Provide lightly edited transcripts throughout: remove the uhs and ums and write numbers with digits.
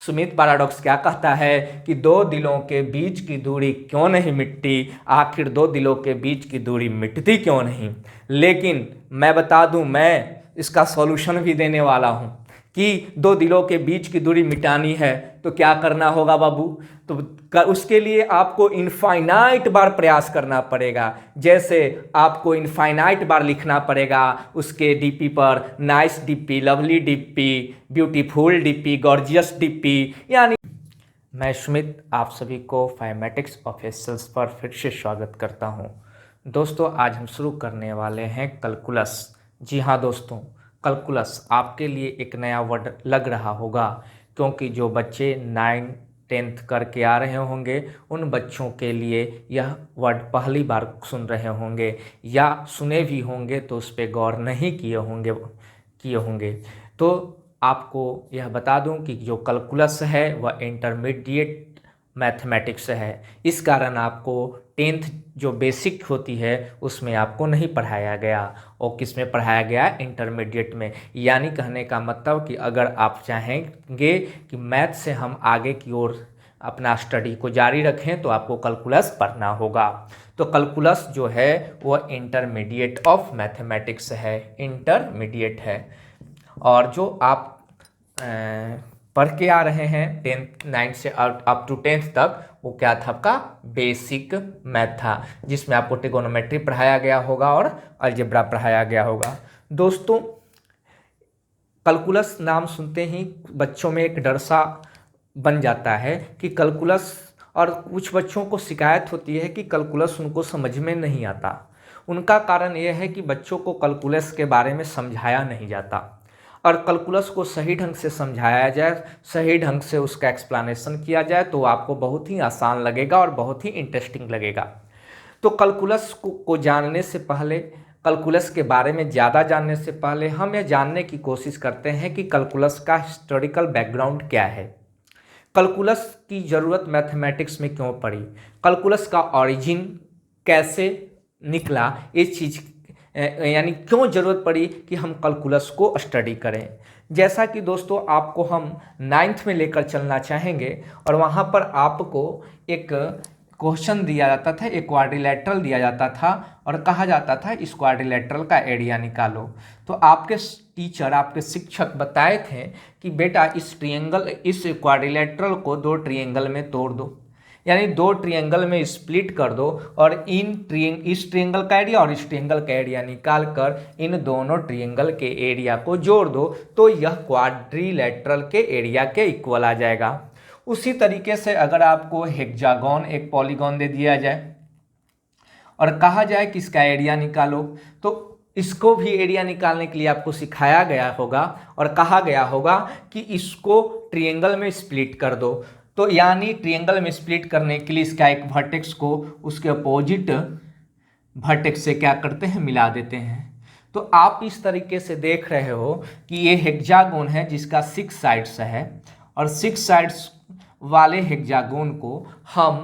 Smith paradox क्या कहता है कि दो दिलों के बीच की दूरी क्यों नहीं मिटती, आखिर दो दिलों के बीच की दूरी मिटती क्यों नहीं। लेकिन मैं बता दूं, मैं इसका सॉल्यूशन भी देने वाला हूं कि दो दिलों के बीच की दूरी मिटानी है तो क्या करना होगा बाबू। तो उसके लिए आपको इनफाइनाइट बार प्रयास करना पड़ेगा। जैसे आपको इनफाइनाइट बार लिखना पड़ेगा उसके डीपी पर, nice DP, lovely DP, beautiful DP, gorgeous DP. यानी मैं सुमित आप सभी को फाइमेटिक्स ऑफिशियल्स पर फिर से स्वागत करता हूं। दोस्तों, आज हम शुरू करने वाले हैं कैलकुलस। जी हाँ दोस्तों, कैलकुलस आपके लिए एक नया वर्ड लग रहा होगा, क्योंकि जो बच्चे 9th 10th करके आ रहे होंगे उन बच्चों के लिए यह वर्ड पहली बार सुन रहे होंगे, या सुने भी होंगे तो उस पर गौर नहीं किए होंगे। तो आपको यह बता दूं कि जो कैलकुलस है वह इंटरमीडिएट मैथमेटिक्स है। इस कारण आपको 10th जो बेसिक होती है उसमें आपको नहीं पढ़ाया गया, और किस में पढ़ाया गया, इंटरमीडिएट में। यानी कहने का मतलब कि अगर आप चाहेंगे कि मैथ से हम आगे की ओर अपना स्टडी को जारी रखें तो आपको कैलकुलस पढ़ना होगा। तो कैलकुलस जो है वह इंटरमीडिएट ऑफ मैथमेटिक्स है, इंटरमीडिएट है। और जो आप पढ़ के आ रहे हैं 9th से अप टू 10th तक, वो क्या था आपका बेसिक मैथ था, जिसमें आपको ट्रिगोनोमेट्री पढ़ाया गया होगा और अलजेब्रा पढ़ाया गया होगा। दोस्तों, कैलकुलस नाम सुनते ही बच्चों में एक डर सा बन जाता है कि कैलकुलस, और कुछ बच्चों को शिकायत होती है कि कैलकुलस उनको समझ में नहीं आता। उनका कारण यह है कि बच्चों को कैलकुलस के बारे में समझाया नहीं जाता, और कैलकुलस को सही ढंग से समझाया जाए, सही ढंग से उसका एक्सप्लेनेशन किया जाए तो आपको बहुत ही आसान लगेगा और बहुत ही इंटरेस्टिंग लगेगा। तो कैलकुलस को जानने से पहले, कैलकुलस के बारे में ज़्यादा जानने से पहले हम यह जानने की कोशिश करते हैं कि कैलकुलस का हिस्टोरिकल बैकग्राउंड क्या है। कैलकुलस की ज़रूरत मैथमेटिक्स में क्यों पड़ी, कैलकुलस का ओरिजिन कैसे निकला, इस चीज़ यानी क्यों ज़रूरत पड़ी कि हम कैलकुलस को स्टडी करें। जैसा कि दोस्तों आपको हम 9th में लेकर चलना चाहेंगे, और वहाँ पर आपको एक क्वेश्चन दिया जाता था, एक क्वाड्रिलेटरल दिया जाता था और कहा जाता था इस क्वाड्रिलेटरल का एरिया निकालो। तो आपके टीचर, आपके शिक्षक बताए थे कि बेटा इस क्वाड्रिलेटरल को दो ट्रायंगल में तोड़ दो, यानी दो ट्रायंगल में स्प्लिट कर दो, और इस ट्रायंगल का एरिया और इस ट्रायंगल का एरिया निकाल कर इन दोनों ट्रायंगल के एरिया को जोड़ दो, तो यह क्वाड्रिलेटरल के एरिया के इक्वल आ जाएगा। उसी तरीके से अगर आपको हेक्सागोन, एक पॉलीगॉन दे दिया जाए और कहा जाए कि इसका एरिया निकालो, तो इसको भी एरिया निकालने के लिए आपको सिखाया गया होगा और कहा गया होगा कि इसको ट्रायंगल में स्प्लिट कर दो। तो यानी ट्रायंगल में स्प्लिट करने के लिए इसका एक वर्टेक्स को उसके अपोजिट वर्टेक्स से क्या करते हैं, मिला देते हैं। तो आप इस तरीके से देख रहे हो कि ये हेक्सागोन है जिसका 6 साइड्स है, और 6 साइड्स वाले हेक्सागोन को हम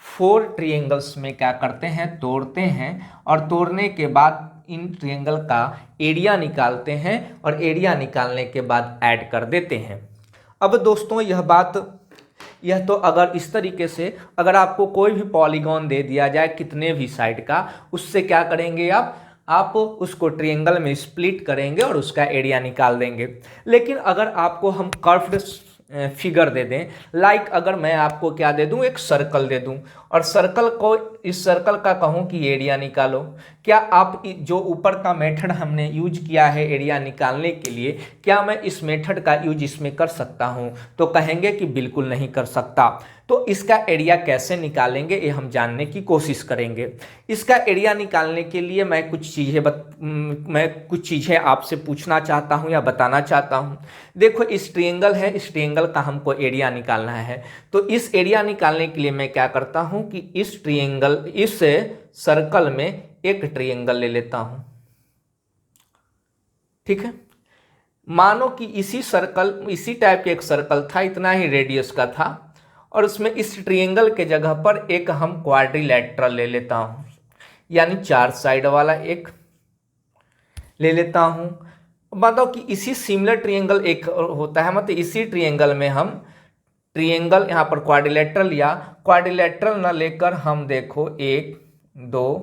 4 ट्रायंगल्स में क्या करते हैं, तोड़ते हैं, और तोड़ने के बाद इन ट्रायंगल का एरिया निकालते हैं, और एरिया निकालने के बाद ऐड कर देते हैं। अब दोस्तों यह तो अगर इस तरीके से अगर आपको कोई भी पॉलीगॉन दे दिया जाए कितने भी साइड का, उससे क्या करेंगे आप उसको ट्रायंगल में स्प्लिट करेंगे और उसका एरिया निकाल देंगे। लेकिन अगर आपको हम कर्व्ड फिगर दे दें, लाइक अगर मैं आपको क्या दे दूं, एक सर्कल दे दूं, और इस सर्कल का कहूं कि एरिया निकालो, क्या आप जो ऊपर का मेथड हमने यूज किया है एरिया निकालने के लिए, क्या मैं इस मेथड का यूज इसमें कर सकता हूं? तो कहेंगे कि बिल्कुल नहीं कर सकता। तो इसका एरिया कैसे निकालेंगे ये हम जानने की कोशिश करेंगे। इसका एरिया निकालने के लिए मैं कुछ चीज़ें आपसे पूछना चाहता हूं या बताना चाहता हूं। देखो, इस ट्रायंगल है, इस ट्रायंगल का हमको एरिया निकालना है। तो इस एरिया निकालने के लिए मैं क्या करता हूं कि इस सर्कल में एक ट्रायंगल ले लेता हूं। ठीक है, मानो कि इसी टाइप के एक सर्कल था, इतना ही रेडियस का था, और उसमें इस ट्रायंगल के जगह पर एक हम क्वाड्रिलेटरल ले लेता हूं, यानी 4 साइड वाला एक ले लेता हूं। मतलब कि इसी सिमिलर ट्रायंगल एक होता है, मतलब इसी ट्रायंगल में हम ट्रिएंगल यहाँ पर क्वाड्रिलेटरल लिया, क्वाड्रिलेटरल ना लेकर हम देखो 1 2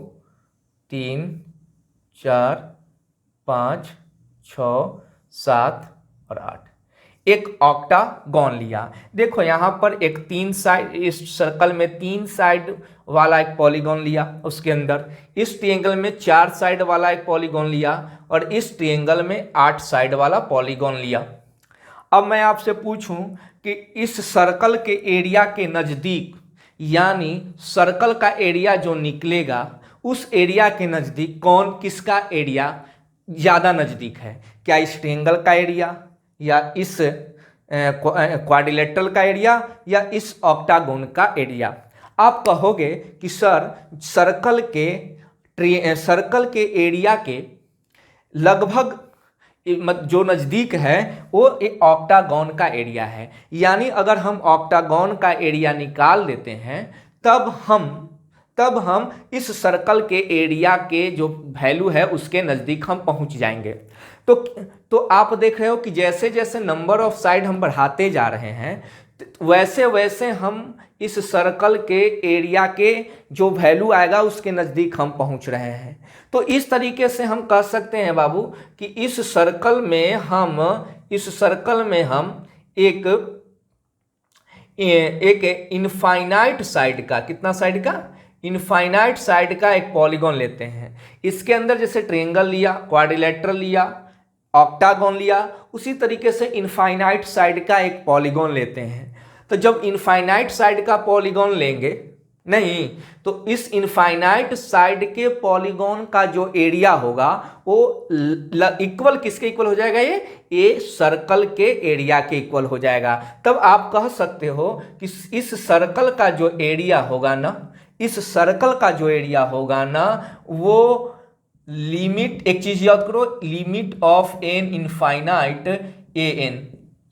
3 4 5 6 7 और 8 एक ऑक्टागोन लिया। देखो यहाँ पर एक 3 साइड, इस सर्कल में 3 साइड वाला एक पॉलीगॉन लिया, उसके अंदर इस ट्रायंगल में 4 साइड वाला एक पॉलीगॉन लिया और इस ट्रायंगल में 8 साइड वाला पॉलीगॉन लिया। अब मैं आपसे पूछूं कि इस सर्कल के एरिया के नज़दीक, यानी सर्कल का एरिया जो निकलेगा उस एरिया के नज़दीक कौन किसका एरिया ज़्यादा नज़दीक है? क्या इस ट्रायंगल का एरिया, या इस क्वाड्रिलेटरल का एरिया, या इस ऑक्टागोन का एरिया? आप कहोगे कि सर सर्कल के एरिया के लगभग जो नज़दीक है वो एक ऑक्टागोन का एरिया है। यानी अगर हम ऑक्टागोन का एरिया निकाल देते हैं तब हम इस सर्कल के एरिया के जो वैल्यू है उसके नज़दीक हम पहुंच जाएंगे। तो आप देख रहे हो कि जैसे जैसे नंबर ऑफ साइड हम बढ़ाते जा रहे हैं वैसे वैसे हम इस सर्कल के एरिया के जो वैल्यू आएगा उसके नज़दीक हम पहुंच रहे हैं। तो इस तरीके से हम कह सकते हैं बाबू कि इस सर्कल में हम एक इनफाइनाइट साइड का, कितना साइड का? इनफाइनाइट साइड का एक पॉलीगॉन लेते हैं। इसके अंदर जैसे ट्रायंगल लिया, क्वाड्रिलेटरल लिया, ऑक्टागोन लिया, उसी तरीके से इनफाइनाइट साइड का एक पॉलीगॉन लेते हैं। तो जब इनफाइनाइट साइड का पॉलीगॉन लेंगे, नहीं तो इस इनफाइनाइट साइड के पॉलीगॉन का जो एरिया होगा वो इक्वल किसके इक्वल हो जाएगा? ये सर्कल के एरिया के इक्वल हो जाएगा। तब आप कह सकते हो कि इस सर्कल का जो एरिया होगा ना, वो लिमिट, एक चीज याद करो, limit of an infinite A N.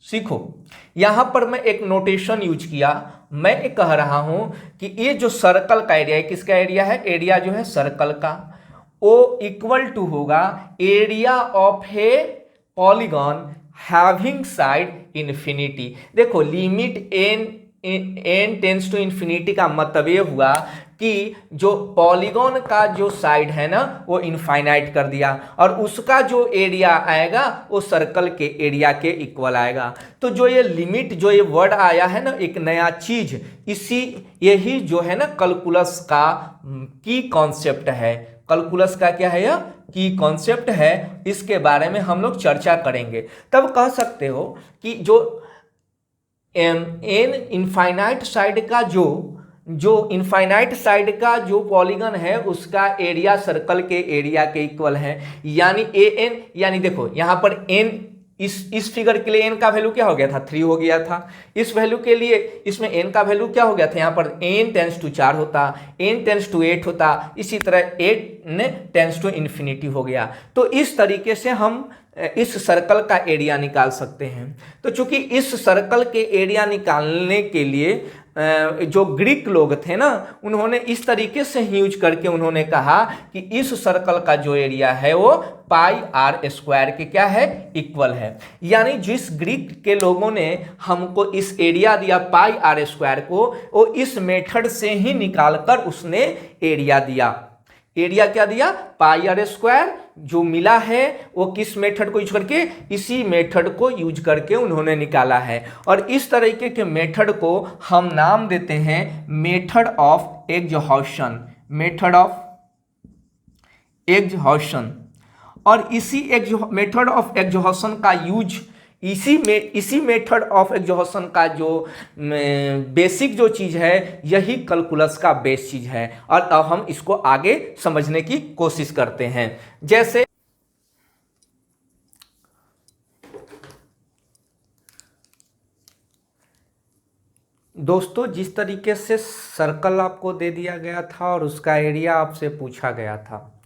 सीखो, यहां पर मैं एक नोटेशन यूज किया। मैं कह रहा हूं कि ये जो सर्कल का एरिया है, किसका एरिया है? एरिया जो है सर्कल का, वो इक्वल टू होगा area of a polygon having side infinity. देखो limit n tends to infinity का मतलब ये हुआ कि जो पॉलीगॉन का जो साइड है ना वो इनफाइनाइट कर दिया और उसका जो एरिया आएगा वो सर्कल के एरिया के इक्वल आएगा। तो जो ये लिमिट, जो ये वर्ड आया है ना, एक नया चीज, यही जो है ना कैलकुलस का की कॉन्सेप्ट है। कैलकुलस का क्या है? यह की कॉन्सेप्ट है। इसके बारे में हम लोग चर्चा करेंगे। तब कह सकते हो कि जो एन इनफाइनाइट साइड का जो इनफाइनाइट साइड का जो पॉलीगन है उसका एरिया सर्कल के एरिया के इक्वल है। यानी ए एन, यानी देखो यहाँ पर एन, इस फिगर के लिए एन का वैल्यू क्या हो गया था? 3 हो गया था। इस वैल्यू के लिए इसमें एन का वैल्यू क्या हो गया था? यहाँ पर एन टेंस टू 4 होता, एन टेंस टू 8 होता, इसी तरह 8 टेंस टू इन्फिनिटी हो गया। तो इस तरीके से हम इस सर्कल का एरिया निकाल सकते हैं। तो चूंकि इस सर्कल के एरिया निकालने के लिए जो ग्रीक लोग थे ना, उन्होंने इस तरीके से यूज करके उन्होंने कहा कि इस सर्कल का जो एरिया है वो पाई आर स्क्वायर के क्या है? इक्वल है। यानी जिस ग्रीक के लोगों ने हमको इस एरिया दिया पाई आर स्क्वायर को, वो इस मेथड से ही निकालकर उसने एरिया दिया। एरिया क्या दिया? पाई आर स्क्वायर। जो मिला है वो किस मेथड को यूज करके? इसी मेथड को यूज करके उन्होंने निकाला है। और इस तरीके के मेथड को हम नाम देते हैं method of exhaustion, method of exhaustion. और इसी मेथड ऑफ एग्जॉशन का यूज, इसी मेथड ऑफ एग्जॉशन का जो बेसिक जो चीज़ है यही कैलकुलस का बेस चीज़ है। और अब हम इसको आगे समझने की कोशिश करते हैं। जैसे दोस्तों, जिस तरीके से सर्कल आपको दे दिया गया था और उसका एरिया आपसे पूछा गया था,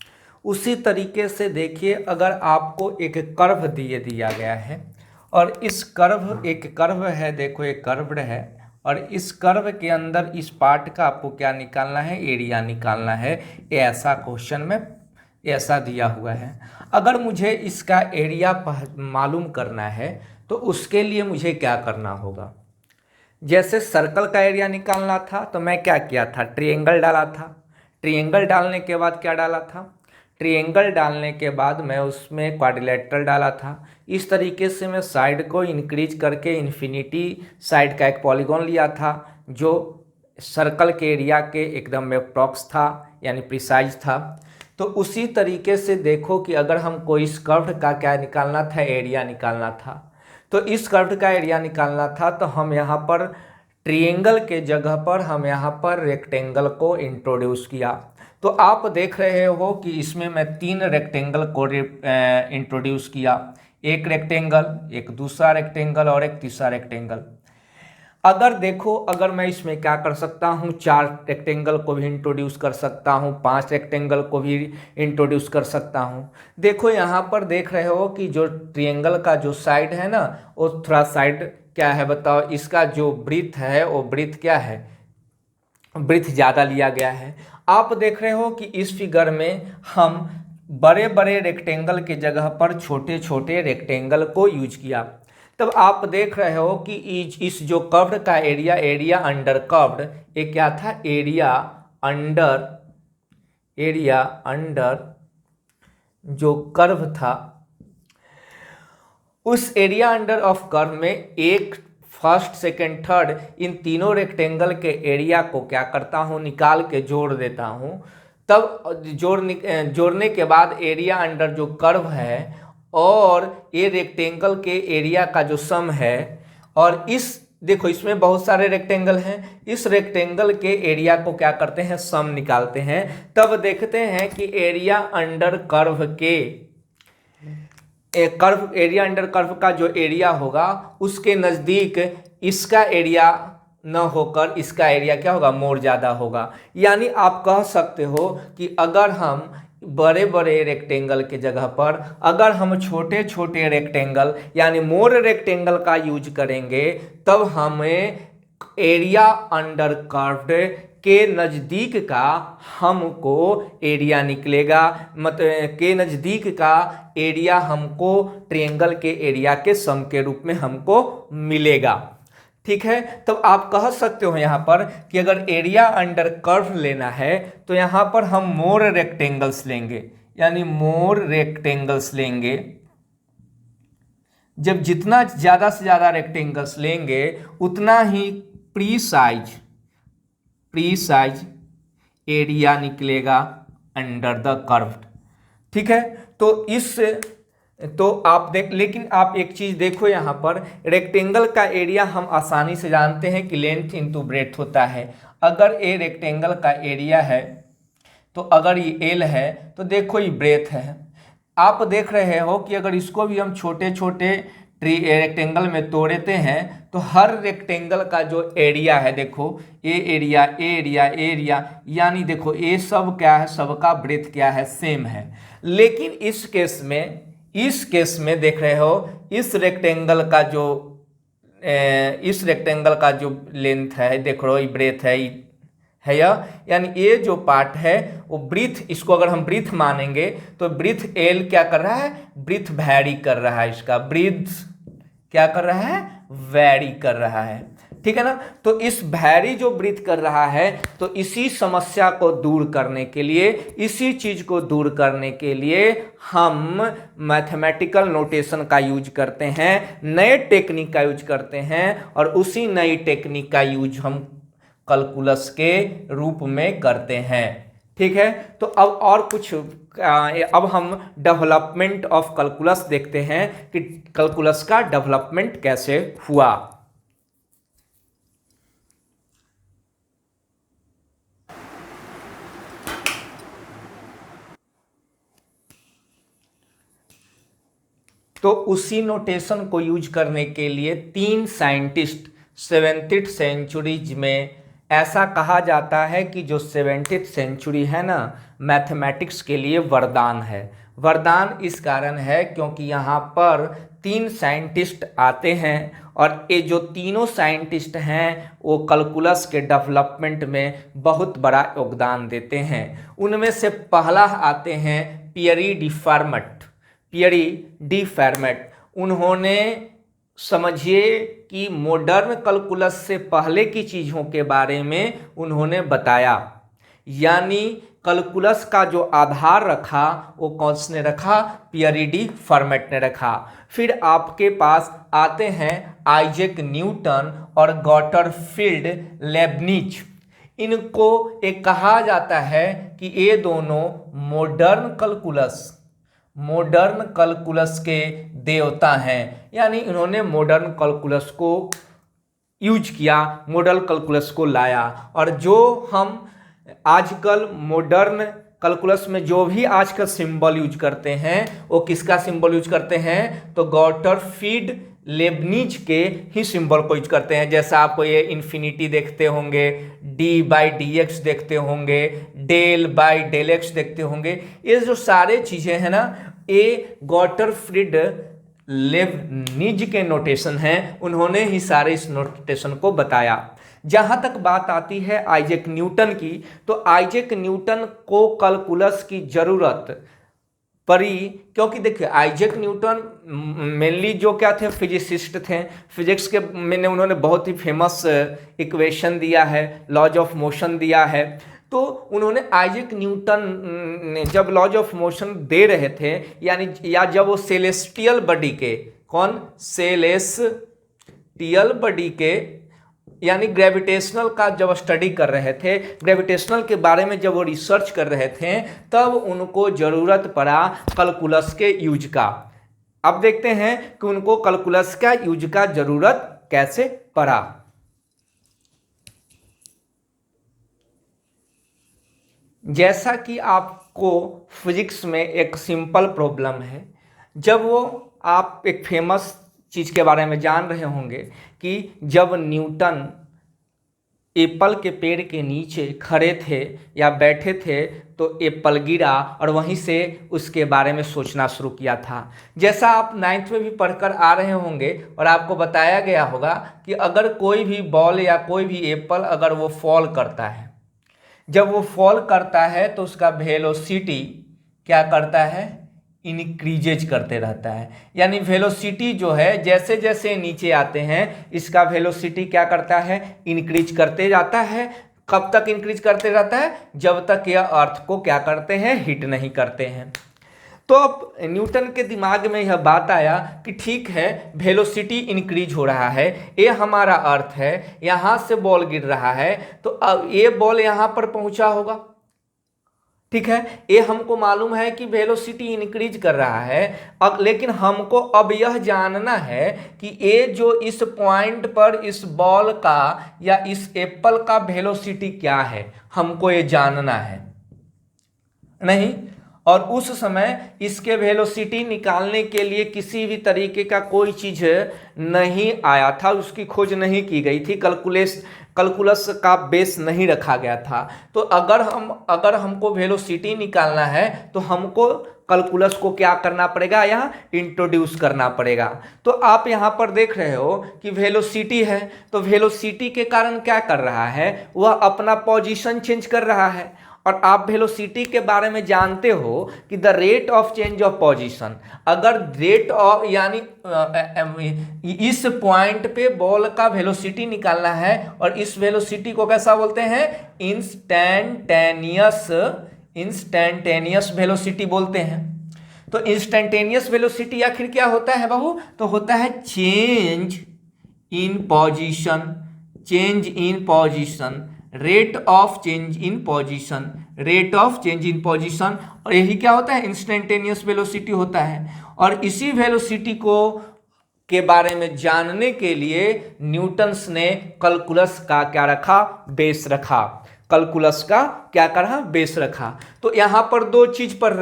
उसी तरीके से देखिए अगर आपको एक कर्व दिया गया है और इस कर्व, एक कर्व है, देखो एक कर्व्ड है, और इस कर्व के अंदर इस पार्ट का आपको क्या निकालना है? एरिया निकालना है। ऐसा क्वेश्चन में ऐसा दिया हुआ है। अगर मुझे इसका एरिया मालूम करना है तो उसके लिए मुझे क्या करना होगा? जैसे सर्कल का एरिया निकालना था तो मैं क्या किया था, ट्रायंगल डाला था। ट्रायंगल डालने के बाद क्या डाला था, ट्रायंगल डालने के बाद मैं उसमें क्वाड्रिलेटरल डाला था। इस तरीके से मैं साइड को इंक्रीज करके इन्फिनिटी साइड का एक पॉलीगॉन लिया था जो सर्कल के एरिया के एकदम में अप्रॉक्स था, यानी प्रिसाइज था। तो उसी तरीके से देखो कि अगर हमको इस कर्व का क्या निकालना था, एरिया निकालना था, तो इस कर्व का एरिया निकालना था तो हम यहाँ पर ट्रायंगल के जगह पर हम यहाँ पर रेक्टेंगल को इंट्रोड्यूस किया। तो आप देख रहे हो कि इसमें मैं 3 रेक्टेंगल को इंट्रोड्यूस किया, एक रेक्टेंगल, एक दूसरा रेक्टेंगल और एक तीसरा रेक्टेंगल। अगर देखो, अगर मैं इसमें क्या कर सकता हूँ, 4 रेक्टेंगल को भी इंट्रोड्यूस कर सकता हूँ, 5 रेक्टेंगल को भी इंट्रोड्यूस कर सकता हूँ। देखो यहाँ पर देख रहे हो कि जो ट्रायंगल का जो साइड है ना, वो थोड़ा साइड क्या है बताओ, इसका जो ब्रीथ है वो ब्रीथ क्या है, ब्रीथ ज़्यादा लिया गया है। आप देख रहे हो कि इस फिगर में हम बड़े बड़े रेक्टेंगल के जगह पर छोटे छोटे रेक्टेंगल को यूज किया। तब आप देख रहे हो कि इस जो कर्व का एरिया, एरिया अंडर कर्व्ड, ये क्या था, एरिया अंडर जो कर्व था, उस एरिया अंडर ऑफ कर्व में एक फर्स्ट सेकंड थर्ड इन तीनों रेक्टेंगल के एरिया को क्या करता हूँ, निकाल के जोड़ देता हूँ। तब जोड़ने के बाद एरिया अंडर जो कर्व है और ये रेक्टेंगल के एरिया का जो सम है, और इस देखो इसमें बहुत सारे रेक्टेंगल हैं, इस रेक्टेंगल के एरिया को क्या करते हैं, सम निकालते हैं। तब देखते हैं कि एरिया अंडर कर्व के कर्व, एरिया अंडर कर्व का जो एरिया होगा उसके नज़दीक इसका एरिया न होकर इसका एरिया क्या होगा, मोर ज़्यादा होगा। यानी आप कह सकते हो कि अगर हम बड़े बड़े रेक्टेंगल के जगह पर अगर हम छोटे छोटे रेक्टेंगल यानी मोर रेक्टेंगल का यूज करेंगे, तब हमें एरिया अंडर कर्व्ड के नज़दीक का हमको एरिया निकलेगा, मतलब के नज़दीक का एरिया हमको ट्रायंगल के एरिया के सम के रूप में हमको मिलेगा। ठीक है, तब आप कह सकते हो यहाँ पर कि अगर एरिया अंडर कर्व लेना है तो यहाँ पर हम मोर रेक्टेंगल्स लेंगे, यानी मोर रेक्टेंगल्स लेंगे। जब जितना ज़्यादा से ज़्यादा रेक्टेंगल्स लेंगे उतना ही प्रीसाइज एरिया निकलेगा अंडर द कर्व। ठीक है, तो आप देख, लेकिन आप एक चीज़ देखो यहाँ पर, रेक्टेंगल का एरिया हम आसानी से जानते हैं कि लेंथ इंटू ब्रेथ होता है। अगर ये रेक्टेंगल का एरिया है तो अगर ये एल है तो देखो ये ब्रेथ है। आप देख रहे हो कि अगर इसको भी हम छोटे छोटे रेक्टेंगल में तोड़ते हैं तो हर रेक्टेंगल का जो एरिया है, देखो एरिया, यानी देखो ये सब क्या है, सबका ब्रेथ क्या है, सेम है। लेकिन इस केस में देख रहे हो इस रेक्टेंगल का जो लेंथ है, देख रहे हो ये ब्रेथ है यह, यानी ये जो पार्ट है वो ब्रीथ, इसको अगर हम ब्रीथ मानेंगे तो ब्रीथ एल क्या कर रहा है, ब्रीथ वैरी कर रहा है, इसका ब्रीथ क्या कर रहा है, वैरी कर रहा है। ठीक है ना, तो इस वैरी जो ब्रीथ कर रहा है, तो इसी समस्या को दूर करने के लिए, इसी चीज को दूर करने के लिए हम मैथमेटिकल नोटेशन का यूज करते हैं, नए टेक्निक का यूज करते हैं, और उसी नई टेक्निक का यूज हम कैलकुलस के रूप में करते हैं। ठीक है, तो अब हम डेवलपमेंट ऑफ कैलकुलस देखते हैं कि कैलकुलस का डेवलपमेंट कैसे हुआ। तो उसी नोटेशन को यूज करने के लिए 3 साइंटिस्ट 7th सेंचुरीज में, ऐसा कहा जाता है कि जो 7th सेंचुरी है ना, मैथमेटिक्स के लिए वरदान है। वरदान इस कारण है क्योंकि यहाँ पर 3 साइंटिस्ट आते हैं और ये जो तीनों साइंटिस्ट हैं वो कैलकुलस के डेवलपमेंट में बहुत बड़ा योगदान देते हैं। उनमें से पहला आते हैं पियरी डी फर्मेट। उन्होंने समझिए कि मॉडर्न कैलकुलस से पहले की चीज़ों के बारे में उन्होंने बताया, यानी कैलकुलस का जो आधार रखा वो कौन ने रखा, पियरिडी फॉर्मेट ने रखा। फिर आपके पास आते हैं आइजैक न्यूटन और गॉटरफील्ड लेबनिज। इनको एक कहा जाता है कि ये दोनों मॉडर्न कैलकुलस के देवता हैं, यानी इन्होंने मॉडर्न कैलकुलस को यूज किया, मॉडर्न कैलकुलस को लाया। और जो हम आजकल मॉडर्न कैलकुलस में जो भी आजकल सिंबल यूज करते हैं वो किसका सिंबल यूज करते हैं, तो गॉटरफील्ड लेबनिज के ही सिंबल को यूज करते हैं। जैसा आपको ये इन्फिनिटी देखते होंगे, डी बाई डी एक्स देखते होंगे, डेल बाई डेल एक्स देखते होंगे, ये जो सारे चीजें हैं ना, ये गॉटरफील्ड लेबनिज के नोटेशन हैं, उन्होंने ही सारे इस नोटेशन को बताया। जहां तक बात आती है आइजैक न्यूटन की, तो आइजैक न्यूटन को कैलकुलस की जरूरत पड़ी, क्योंकि देखिए आइजैक न्यूटन मेनली जो क्या थे, फिजिसिस्ट थे। फिजिक्स के में उन्होंने बहुत ही फेमस इक्वेशन दिया है, लॉज ऑफ मोशन दिया है। तो उन्होंने आइजैक न्यूटन ने जब लॉज ऑफ मोशन दे रहे थे, यानी या जब वो सेलेस्टियल बॉडी के, कौन, सेलेस्टियल बॉडी के यानी ग्रेविटेशनल का जब स्टडी कर रहे थे, ग्रेविटेशनल के बारे में जब वो रिसर्च कर रहे थे, तब उनको जरूरत पड़ा कैलकुलस के यूज का। अब देखते हैं कि उनको कैलकुलस का यूज का जरूरत कैसे पड़ा। जैसा कि आपको फिजिक्स में एक सिंपल प्रॉब्लम है, जब वो आप एक फेमस चीज के बारे में जान रहे होंगे कि जब न्यूटन एप्पल के पेड़ के नीचे खड़े थे या बैठे थे तो एप्पल गिरा और वहीं से उसके बारे में सोचना शुरू किया था। जैसा आप 9th में भी पढ़कर आ रहे होंगे और आपको बताया गया होगा कि अगर कोई भी बॉल या कोई भी एप्पल अगर वो फॉल करता है, जब वो फॉल करता है तो उसका वेलोसिटी क्या करता है, इंक्रीजेज करते रहता है। यानी वेलोसिटी जो है जैसे जैसे नीचे आते हैं, इसका वेलोसिटी क्या करता है, इंक्रीज करते जाता है। कब तक इंक्रीज करते रहता है, जब तक यह अर्थ को क्या करते हैं, हिट नहीं करते हैं। तो अब न्यूटन के दिमाग में यह बात आया कि ठीक है, वेलोसिटी इंक्रीज हो रहा है, ये हमारा अर्थ है, यहाँ से बॉल गिर रहा है, तो अब ये बॉल यहाँ पर पहुँचा होगा, ठीक है, ये हमको मालूम है कि वेलोसिटी इंक्रीज कर रहा है। अब लेकिन हमको अब यह जानना है कि ये जो इस पॉइंट पर इस बॉल का या इस एप्पल का वेलोसिटी क्या है, हमको ये जानना है नहीं। और उस समय इसके वेलोसिटी निकालने के लिए किसी भी तरीके का कोई चीज नहीं आया था, उसकी खोज नहीं की गई थी, कैलकुलस का बेस नहीं रखा गया था। तो अगर हमको वेलोसिटी निकालना है तो हमको कैलकुलस को क्या करना पड़ेगा, यहाँ इंट्रोड्यूस करना पड़ेगा। तो आप यहाँ पर देख रहे हो कि वेलोसिटी है, तो वेलोसिटी के कारण क्या कर रहा है, वह अपना पोजीशन चेंज कर रहा है। और आप वेलोसिटी के बारे में जानते हो कि the rate of change of position, अगर रेट ऑफ यानी इस पॉइंट पे बॉल का वेलोसिटी निकालना है, और इस वेलोसिटी को कैसा बोलते हैं, इंस्टेंटेनियस वेलोसिटी बोलते हैं। तो इंस्टेंटेनियस वेलोसिटी आखिर क्या होता है बाबू, तो होता है change in position, rate of change in position, और यही क्या होता है, इंस्टेंटेनियस वेलोसिटी होता है। और इसी वेलोसिटी को के बारे में जानने के लिए न्यूटन्स ने कैलकुलस का क्या रखा, बेस रखा। कैलकुलस का क्या करा, बेस रखा। तो यहाँ पर दो चीज पढ़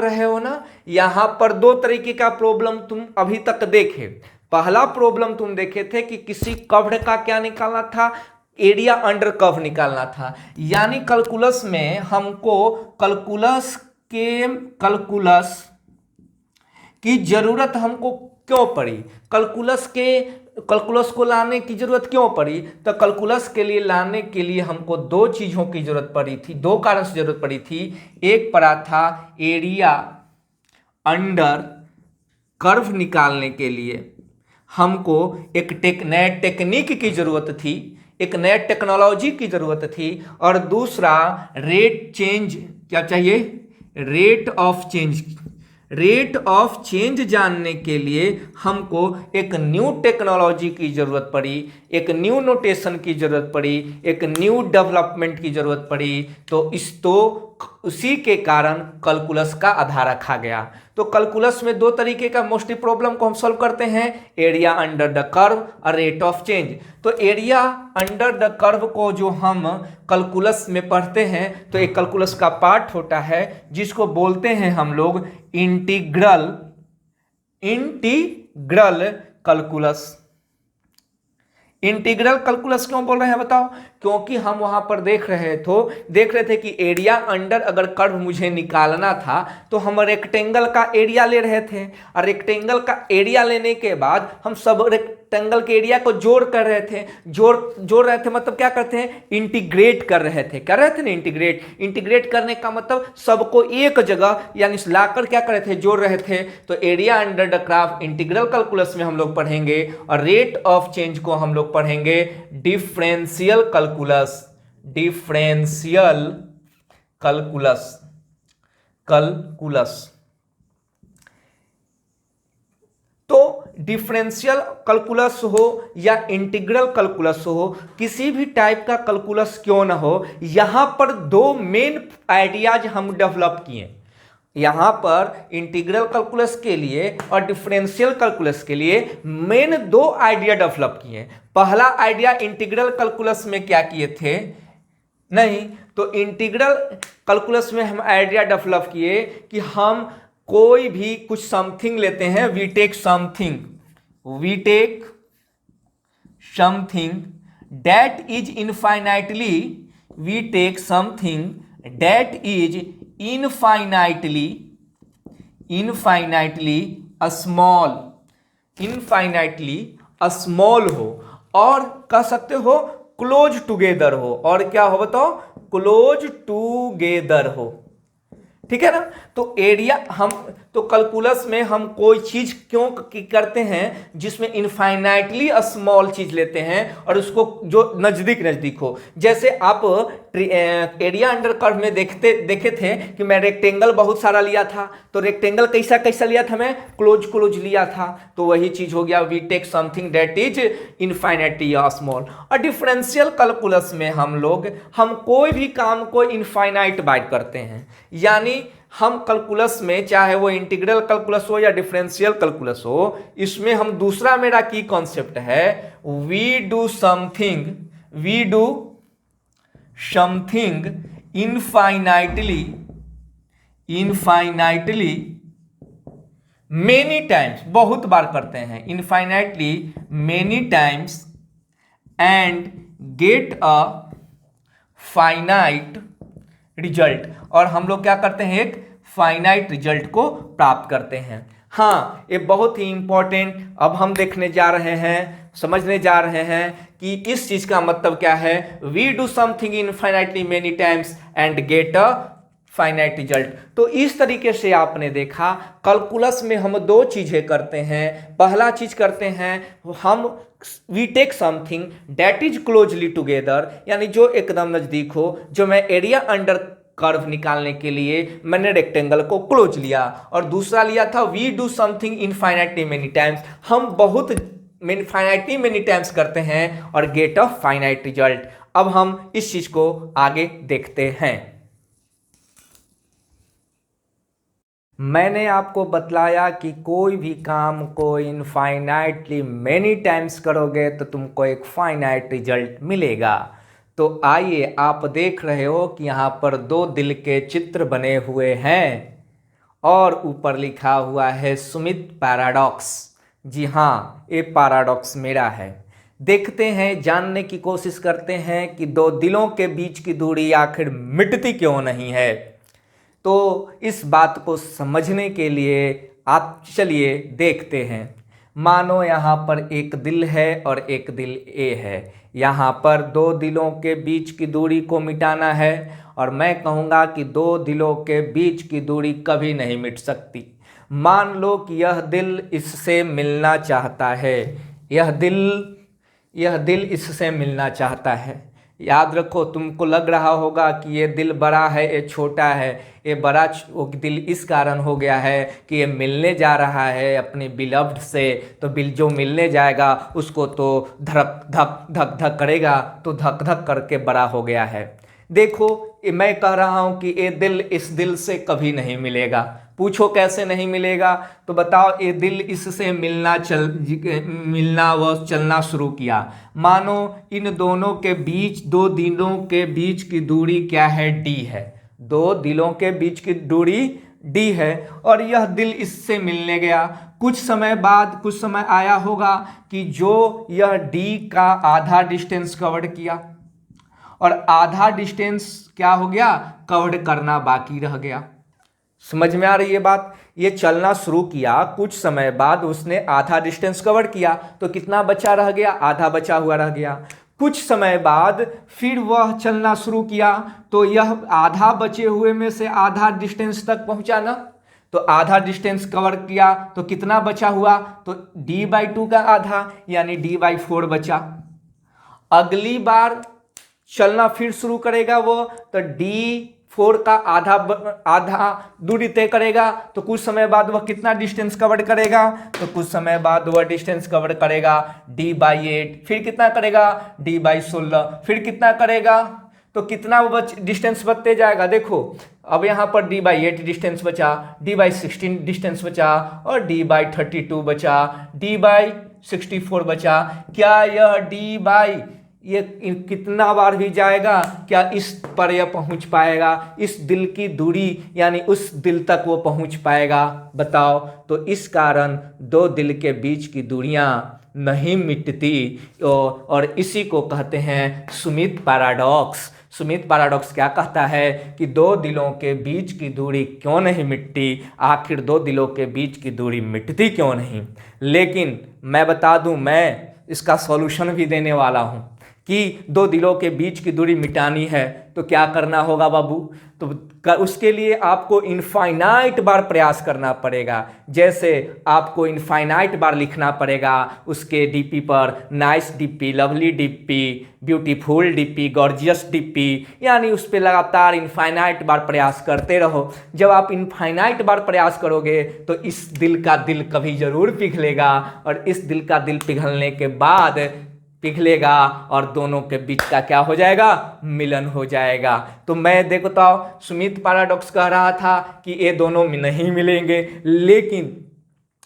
रहे हो ना, यहाँ पर दो तरीके का प्रॉब्लम तुम अभी तक देखे। पहला प्रॉब्लम तुम देखे थे कि किसी कर्व का क्या निकालना था, एरिया अंडर कर्व निकालना था। यानी कैलकुलस में हमको कैलकुलस की जरूरत हमको क्यों पड़ी, कैलकुलस को लाने की जरूरत क्यों पड़ी, तो कैलकुलस के लिए लाने के लिए हमको दो चीजों की जरूरत पड़ी थी, दो कारण से जरूरत पड़ी थी। एक पड़ा था एरिया अंडर कर्व निकालने के लिए, हमको एक नए टेक्निक की ज़रूरत थी, एक नए टेक्नोलॉजी की ज़रूरत थी, और दूसरा रेट चेंज क्या चाहिए, रेट ऑफ चेंज जानने के लिए हमको एक न्यू टेक्नोलॉजी की ज़रूरत पड़ी, एक न्यू नोटेशन की ज़रूरत पड़ी, एक न्यू डेवलपमेंट की ज़रूरत पड़ी। तो उसी के कारण कैलकुलस का आधार रखा गया। तो कैलकुलस में दो तरीके का मोस्टली प्रॉब्लम को हम सॉल्व करते हैं, एरिया अंडर द कर्व और रेट ऑफ चेंज। तो एरिया अंडर द कर्व को जो हम कैलकुलस में पढ़ते हैं तो एक कैलकुलस का पार्ट होता है जिसको बोलते हैं हम लोग इंटीग्रल कैलकुलस। इंटीग्रल कैलकुलस क्यों बोल रहे हैं बताओ? क्योंकि हम वहां पर देख रहे थे कि एरिया अंडर अगर कर्व मुझे निकालना था तो हम रेक्टेंगल का एरिया ले रहे थे, और रेक्टेंगल का एरिया लेने के बाद हम सब रेक्टेंगल के एरिया को जोड़ रहे थे मतलब क्या करते हैं, इंटीग्रेट कर रहे थे ना। इंटीग्रेट करने का मतलब सबको एक जगह यानी लाकर क्या कर रहे थे, जोड़ रहे थे। तो area under the curve integral calculus में हम लोग पढ़ेंगे, और रेट ऑफ चेंज को हम लोग पढ़ेंगे डिफरेंशियल कैलकुलस। तो डिफरेंशियल कैलकुलस हो या इंटीग्रल कैलकुलस हो, किसी भी टाइप का कैलकुलस क्यों ना हो, यहां पर दो मेन आइडियाज हम डेवलप किए। यहां पर इंटीग्रल कैलकुलस के लिए और डिफरेंशियल कैलकुलस के लिए मेन दो आइडिया डेवलप किए। पहला आइडिया इंटीग्रल कैलकुलस में क्या किए थे, नहीं तो इंटीग्रल कैलकुलस में हम आइडिया डेवलप किए कि हम कोई भी कुछ समथिंग लेते हैं, we take something that is infinitely, we take something that is infinitely small हो, और कह सकते हो क्लोज टुगेदर हो, और क्या हो बताओ, क्लोज टुगेदर हो, ठीक है ना। तो एरिया हम तो कैलकुलस में हम कोई चीज क्यों करते हैं जिसमें इनफाइनाइटली स्मॉल चीज लेते हैं और उसको जो नजदीक हो। जैसे आप एरिया अंडर कर्व में देखे थे कि मैं रेक्टेंगल बहुत सारा लिया था, तो रेक्टेंगल कैसा लिया था, मैं क्लोज लिया था। तो वही चीज हो गया, we take something that is infinitely small. और डिफरेंशियल कैलकुलस में हम कोई भी काम को इनफाइनाइट बाइट करते हैं, यानी हम कैलकुलस में चाहे वो इंटीग्रल कैलकुलस हो या डिफरेंशियल कैलकुलस हो, इसमें हम दूसरा मेरा की कॉन्सेप्ट है, we do something infinitely many times, बहुत बार करते हैं, infinitely many times, and get a finite result, और हम लोग क्या करते हैं, एक फाइनाइट रिजल्ट को प्राप्त करते हैं। हाँ, ये बहुत ही इंपॉर्टेंट अब हम देखने जा रहे हैं, समझने जा रहे हैं कि इस चीज का मतलब क्या है, we do something infinitely many times and get a finite result. तो इस तरीके से आपने देखा कैलकुलस में हम दो चीजें करते हैं। पहला चीज करते हैं हम we take something that is closely together, यानी जो एकदम नजदीक हो। जो मैं एरिया अंडर कर्व निकालने के लिए मैंने रेक्टेंगल को क्लोज लिया, और दूसरा लिया था we do something infinitely many times, हम बहुत इनफाइनाइटली मेनी टाइम्स करते हैं और गेट अ फाइनाइट रिजल्ट। अब हम इस चीज को आगे देखते हैं। मैंने आपको बतलाया कि कोई भी काम को इनफाइनाइटली मेनी टाइम्स करोगे तो तुमको एक फाइनाइट रिजल्ट मिलेगा। तो आइए, आप देख रहे हो कि यहाँ पर दो दिल के चित्र बने हुए हैं और ऊपर लिखा हुआ है सुमित पैराडॉक्स। जी हाँ, ये पैराडॉक्स मेरा है। देखते हैं, जानने की कोशिश करते हैं कि दो दिलों के बीच की दूरी आखिर मिटती क्यों नहीं है। तो इस बात को समझने के लिए आप चलिए देखते हैं। मानो यहाँ पर एक दिल है और एक दिल ए है। यहाँ पर दो दिलों के बीच की दूरी को मिटाना है, और मैं कहूँगा कि दो दिलों के बीच की दूरी कभी नहीं मिट सकती। मान लो कि यह दिल इससे मिलना चाहता है, यह दिल इससे मिलना चाहता है। याद रखो, तुमको लग रहा होगा कि ये दिल बड़ा है, ये छोटा है। ये बड़ा वो दिल इस कारण हो गया है कि ये मिलने जा रहा है अपने बिलव्ड से, तो जो मिलने जाएगा उसको तो धड़क धक धक धक करेगा, तो धक धक करके बड़ा हो गया है। देखो, मैं कह रहा हूँ कि ये दिल इस दिल से कभी नहीं मिलेगा। पूछो कैसे नहीं मिलेगा? तो बताओ, ये दिल इससे मिलना व चलना शुरू किया। मानो इन दोनों के बीच, दो दिलों के बीच की दूरी क्या है? डी है। दो दिलों के बीच की दूरी डी है, और यह दिल इससे मिलने गया। कुछ समय बाद, कुछ समय आया होगा कि जो यह डी का आधा डिस्टेंस कवर किया, और आधा डिस्टेंस क्या हो गया? कवर करना बाकी रह गया। समझ में आ रही है बात? ये चलना शुरू किया, कुछ समय बाद उसने आधा डिस्टेंस कवर किया, तो कितना बचा रह गया? आधा बचा हुआ रह गया। कुछ समय बाद फिर वह चलना शुरू किया, तो यह आधा बचे हुए में से आधा डिस्टेंस तक पहुंचा ना, तो आधा डिस्टेंस कवर किया, तो कितना बचा हुआ? तो d/2 का आधा, यानी d/4 बचा। अगली बार चलना फिर शुरू करेगा वो, तो d4 का आधा दूरी तय करेगा, तो कुछ समय बाद वह कितना डिस्टेंस कवर करेगा? तो कुछ समय बाद वह डिस्टेंस कवर करेगा d/8, फिर कितना करेगा? d/16, फिर कितना करेगा? तो कितना डिस्टेंस बचते जाएगा? देखो, अब यहाँ पर d/8 डिस्टेंस बचा, d/16 डिस्टेंस बचा, और d/32 बचा, d/64 बचा। क्या यह ये कितना बार भी जाएगा? क्या इस पर यह पहुंच पाएगा? इस दिल की दूरी, यानी उस दिल तक वो पहुंच पाएगा? बताओ। तो इस कारण दो दिल के बीच की दूरियां नहीं मिटती, और इसी को कहते हैं स्मिथ पैराडॉक्स। स्मिथ पैराडॉक्स क्या कहता है कि दो दिलों के बीच की दूरी क्यों नहीं मिटती? आखिर दो दिलों के बीच की दूरी मिटती क्यों नहीं? लेकिन मैं बता दूं, मैं इसका सॉल्यूशन भी देने वाला हूं कि दो दिलों के बीच की दूरी मिटानी है तो क्या करना होगा बाबू? तो उसके लिए आपको इनफाइनाइट बार प्रयास करना पड़ेगा। जैसे आपको इनफाइनाइट बार लिखना पड़ेगा उसके डीपी पर, nice DP, lovely DP, beautiful DP, gorgeous DP, यानी उस पर लगातार इनफाइनाइट बार प्रयास करते रहो। जब आप इनफाइनाइट बार प्रयास करोगे तो इस दिल का दिल कभी ज़रूर पिघलेगा, और इस दिल का दिल पिघलने के बाद पिघलेगा और दोनों के बीच का क्या हो जाएगा? मिलन हो जाएगा। तो मैं देखता हूँ, स्मिथ पैराडॉक्स कह रहा था कि ये दोनों में नहीं मिलेंगे, लेकिन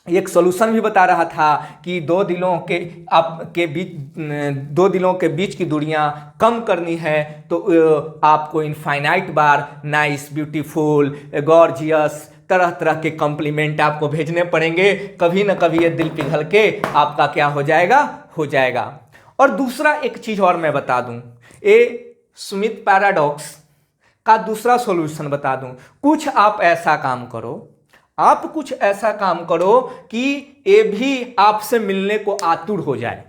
एक सॉल्यूशन भी बता रहा था कि दो दिलों के बीच की दूरियां कम करनी है तो आपको इनफाइनाइट बार नाइस, ब्यूटीफुल, गॉर्जियस, तरह तरह के कॉम्प्लीमेंट आपको भेजने पड़ेंगे। कभी ना कभी ये दिल पिघल के आपका क्या हो जाएगा? हो जाएगा। और दूसरा एक चीज और मैं बता दूं, ये स्मिथ पैराडॉक्स का दूसरा सॉल्यूशन बता दूं। कुछ आप ऐसा काम करो कि ये भी आपसे मिलने को आतुर हो जाए।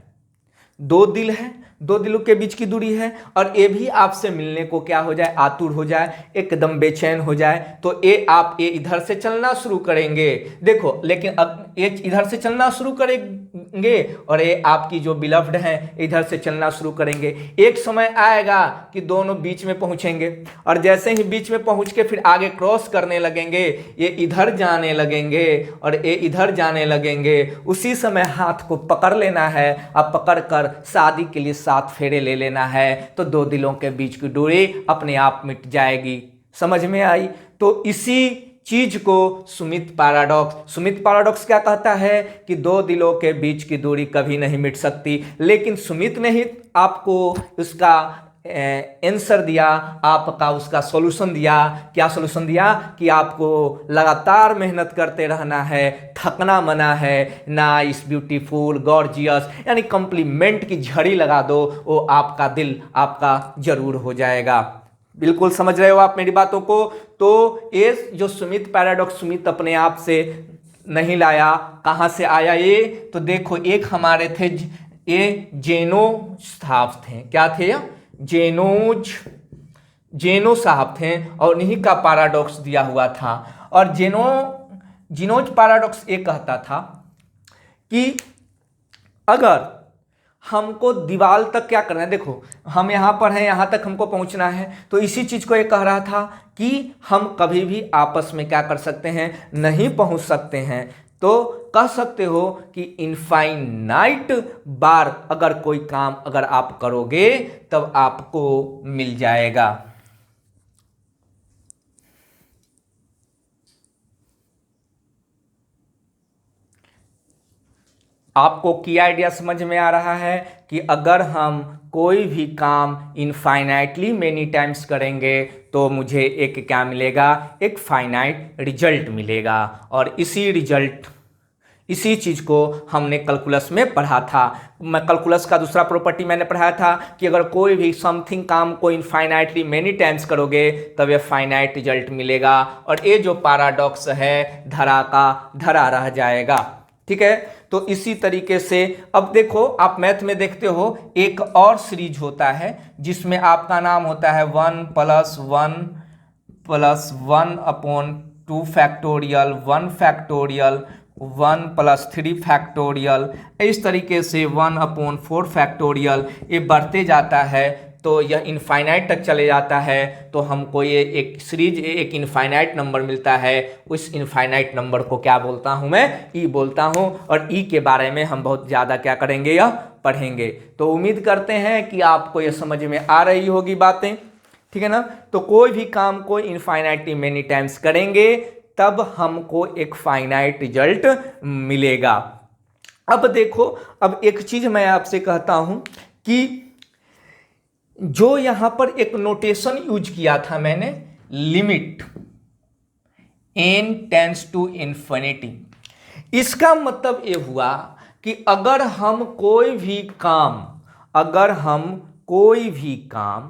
दो दिल है, दो दिलों के बीच की दूरी है, और ये भी आपसे मिलने को क्या हो जाए? आतुर हो जाए, एकदम बेचैन हो जाए। तो ये इधर से चलना शुरू करेंगे। देखो, लेकिन अब ये इधर से चलना शुरू करेंगे और ये आपकी जो बिलव्ड हैं इधर से चलना शुरू करेंगे। एक समय आएगा कि दोनों बीच में पहुंचेंगे, और जैसे ही बीच में पहुंच के फिर आगे क्रॉस करने लगेंगे, ये इधर जाने लगेंगे और ये इधर जाने लगेंगे। उसी समय हाथ को पकड़ लेना है, अब पकड़ कर शादी के लिए 7 फेरे ले लेना है, तो दो दिलों के बीच की दूरी अपने आप मिट जाएगी। समझ में आई? तो इसी चीज को स्मिथ पैराडॉक्स क्या कहता है कि दो दिलों के बीच की दूरी कभी नहीं मिट सकती। लेकिन स्मिथ ने ही आपको उसका आंसर दिया, आपका उसका सॉल्यूशन दिया। क्या सॉल्यूशन दिया? कि आपको लगातार मेहनत करते रहना है, थकना मना है, नाइस, ब्यूटीफुल, गॉर्जियस, यानी कॉम्प्लीमेंट की झड़ी लगा दो, वो आपका दिल आपका जरूर हो जाएगा। बिल्कुल समझ रहे हो आप मेरी बातों को? तो ये जो स्मिथ पैराडॉक्स, स्मिथ अपने आप से नहीं लाया, कहाँ से आया ये? तो देखो, एक हमारे थे ये जेनो साहब थे। क्या थे? जेनो साहब थे, और इन्हीं का पैराडॉक्स दिया हुआ था। और जीनोज पैराडॉक्स ये कहता था कि अगर हमको दीवार तक क्या करना है, देखो हम यहाँ पर हैं, यहाँ तक हमको पहुँचना है, तो इसी चीज़ को ये कह रहा था कि हम कभी भी आपस में क्या कर सकते हैं, नहीं पहुँच सकते हैं। तो कह सकते हो कि इनफाइनाइट बार अगर कोई काम अगर आप करोगे तब आपको मिल जाएगा। आपको की आइडिया समझ में आ रहा है कि अगर हम कोई भी काम इनफाइनाइटली मेनी टाइम्स करेंगे तो मुझे एक क्या मिलेगा, एक फाइनाइट रिजल्ट मिलेगा। और इसी चीज़ को हमने कैलकुलस में पढ़ा था। मैं कैलकुलस का दूसरा प्रॉपर्टी मैंने पढ़ाया था कि अगर कोई भी समथिंग काम को इनफाइनाइटली मेनी टाइम्स करोगे तब ये फाइनाइट रिजल्ट मिलेगा और ये जो पैराडॉक्स है धरा का धरा रह जाएगा। ठीक है, तो इसी तरीके से अब देखो आप मैथ में देखते हो एक और सीरीज होता है जिसमें आपका नाम होता है 1 + 1 अपॉन 2 फैक्टोरियल 1 फैक्टोरियल 1 + 3 फैक्टोरियल, इस तरीके से 1 अपॉन 4 फैक्टोरियल ये बढ़ते जाता है। तो यह इनफाइनाइट तक चले जाता है तो हमको ये एक सीरीज एक इनफाइनाइट नंबर मिलता है। उस इनफाइनाइट नंबर को क्या बोलता हूँ मैं, ई बोलता हूँ। और ई के बारे में हम बहुत ज़्यादा क्या करेंगे, यह पढ़ेंगे। तो उम्मीद करते हैं कि आपको यह समझ में आ रही होगी बातें, ठीक है ना। तो कोई भी काम को इनफाइनाइटली मेनी टाइम्स करेंगे तब हमको एक फाइनाइट रिजल्ट मिलेगा। अब देखो, अब एक चीज़ मैं आपसे कहता हूँ कि जो यहाँ पर एक नोटेशन यूज किया था मैंने, limit n tends to infinity, इसका मतलब ये हुआ कि अगर हम कोई भी काम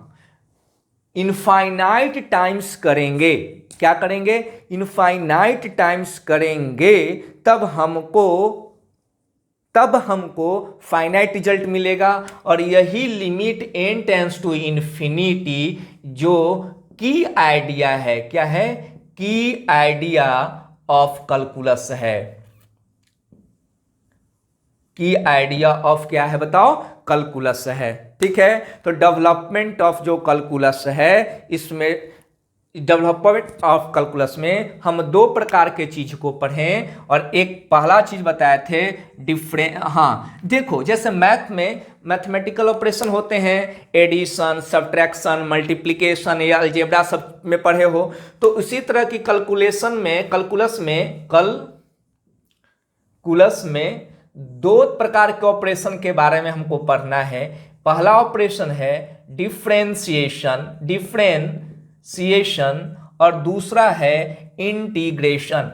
इनफाइनाइट टाइम्स करेंगे, क्या करेंगे, इनफाइनाइट टाइम्स करेंगे तब हमको फाइनाइट रिजल्ट मिलेगा। और यही limit n tends to infinity जो की आइडिया है, क्या है, की आइडिया ऑफ कैलकुलस है। की आइडिया ऑफ क्या है बताओ, कैलकुलस है। ठीक है, तो डेवलपमेंट ऑफ जो कैलकुलस है, इसमें डेवलपमेंट ऑफ कैलकुलस में हम दो प्रकार के चीज को पढ़ें। और एक पहला चीज बताए थे देखो जैसे मैथ में मैथमेटिकल ऑपरेशन होते हैं, एडिशन, सब्ट्रैक्शन, मल्टीप्लिकेशन या अलजेब्रा सब में पढ़े हो, तो उसी तरह की कैलकुलस में दो प्रकार के ऑपरेशन के बारे में हमको पढ़ना है। पहला ऑपरेशन है डिफरेंशिएशन और दूसरा है इंटीग्रेशन।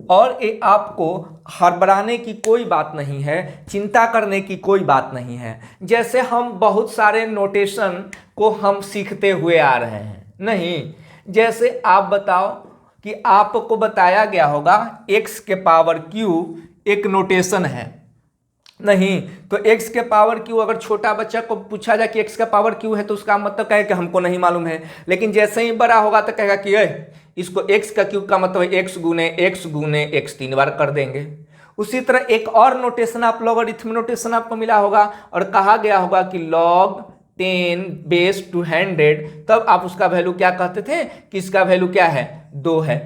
और ये आपको हड़बड़ाने की कोई बात नहीं है, चिंता करने की कोई बात नहीं है। जैसे हम बहुत सारे नोटेशन को हम सीखते हुए आ रहे हैं, नहीं, जैसे आप बताओ कि आपको बताया गया होगा x के पावर q एक नोटेशन है, नहीं, तो x के पावर q अगर छोटा बच्चा को पूछा जाए कि x का पावर q है तो उसका मतलब क्या है कि हमको नहीं मालूम है। लेकिन जैसे ही बड़ा होगा तो कहेगा कि इसको x का q का मतलब है x गुने x 3 बार कर देंगे। उसी तरह एक और नोटेशन आप लॉगरिथम नोटेशन आपको मिला होगा और कहा गया होगा कि log 10 बेस 200, तब आप उसका वैल्यू क्या कहते थे कि इसका वैल्यू क्या है, 2 है।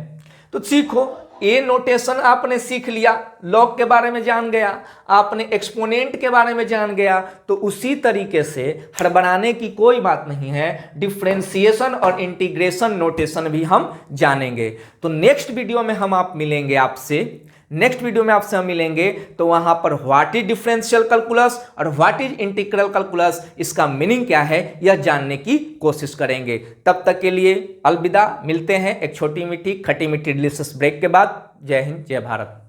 तो सीखो, ये नोटेशन आपने सीख लिया, लॉग के बारे में जान गया, आपने एक्सपोनेंट के बारे में जान गया, तो उसी तरीके से हड़बड़ाने की कोई बात नहीं है। डिफरेंशिएशन और इंटीग्रेशन नोटेशन भी हम जानेंगे। तो नेक्स्ट वीडियो में आपसे हम मिलेंगे तो वहां पर व्हाट इज डिफरेंशियल कैलकुलस और व्हाट इज इंटीग्रल कैलकुलस, इसका मीनिंग क्या है यह जानने की कोशिश करेंगे। तब तक के लिए अलविदा, मिलते हैं एक छोटी मीठी खट्टी मीठी डिलीशियस ब्रेक के बाद। जय हिंद, जय भारत।